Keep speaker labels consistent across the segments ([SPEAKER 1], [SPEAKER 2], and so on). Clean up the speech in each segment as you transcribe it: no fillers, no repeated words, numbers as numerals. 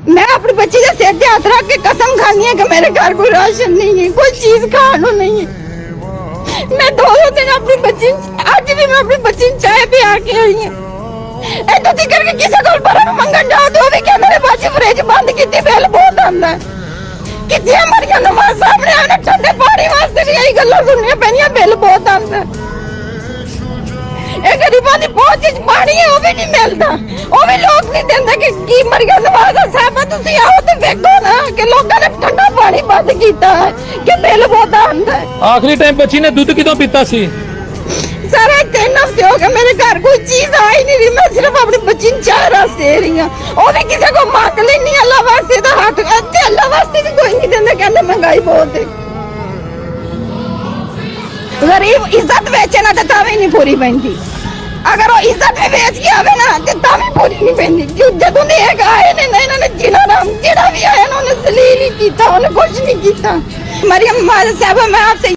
[SPEAKER 1] मैं अपनी बच्ची के सिर पे हाथ रख के कसम खानी है कि मेरे घर कोई राशन नहीं है, कोई चीज खाने नहीं है। मैं 2 दिन अपनी बच्ची, आज भी मैं अपनी बच्ची चाय पे आके आई हूँ। ऐसा करके किसी को बड़ा मंगन जाओ तो भी क्या मेरे बाजी फ्रिज बंद की बिल बहुत आंदा है। कितनी मरिया नमाज सामने आने ठंडे पानी वास्ते भी यही गल्लां सुननी पैनियां, बिल बहुत आंदा है। गरीबों की बहुत चीज पानी है वो भी नहीं मिलता, वो भी लोग नहीं देंगे कि मरिया नवाज साहब तुम आओ तो देखो ना कि लोगों ने ठंडा पानी बंद किया है कि बिल बहुत आंदा है।
[SPEAKER 2] आखिरी टाइम बच्ची ने दूध कितों पीता सी?
[SPEAKER 1] सारा 3 हफ्ते हो गए मेरे घर कोई चीज आई नहीं रही, मैं सिर्फ अपनी बच्ची चाय रस दे रही हूँ, वो भी किसी को मांग लेनी। अल्लाह वास्ते तो हाथ अल्लाह वास्ते भी कोई नहीं देंगे, कहते महंगाई बहुत है। गरीब इज्जत बेचे ना तो भी नहीं पूरी पैंती, अगर वो इज्जत में बेच के आवे ना तो भी पूरी नहीं पैंती। क्यों जदों दे आए ने इन्होंने जिना नाम जेड़ा भी आया ना उन्हें जलील ही किया, उन्हें कुछ नहीं किया। मरियम साहब मैं आपसे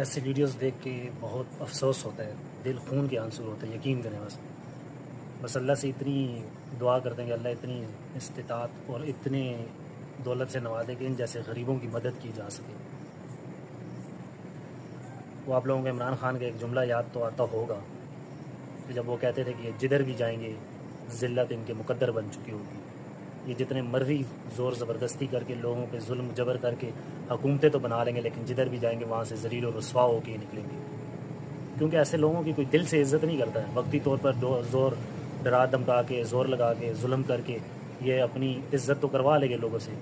[SPEAKER 3] ऐसे वीडियोस देख के बहुत अफसोस होता है, दिल खून के आंसू होते हैं। यकीन करें, बस अल्लाह से इतनी दुआ करते हैं कि अल्लाह इतनी इस्तिताअत और इतने दौलत से नवाजे कि इन जैसे गरीबों की मदद की जा सके। वो आप लोगों को इमरान खान का एक जुमला याद तो आता होगा कि जब वो कहते थे कि जिधर भी जाएंगे ज़िल्लत इनके मुकद्दर बन चुकी होगी। ये जितने मर्जी ज़ोर ज़बरदस्ती करके लोगों पे जुल्म जबर करके हुकूमतें तो बना लेंगे, लेकिन जिधर भी जाएंगे वहाँ से ज़लील और रुस्वा होकर ही निकलेंगे। क्योंकि ऐसे लोगों की कोई दिल से इज़्ज़त नहीं करता है। वक्ती तौर पर ज़ोर डरा धमका के, ज़ोर लगा के, जुल्म करके ये अपनी इज़्ज़त तो करवा लेंगे लोगों से,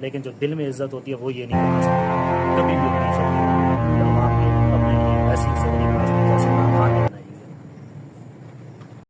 [SPEAKER 3] लेकिन जो दिल में इज़्ज़त होती है वो ये नहीं करवा सकते, कभी भी नहीं सकते।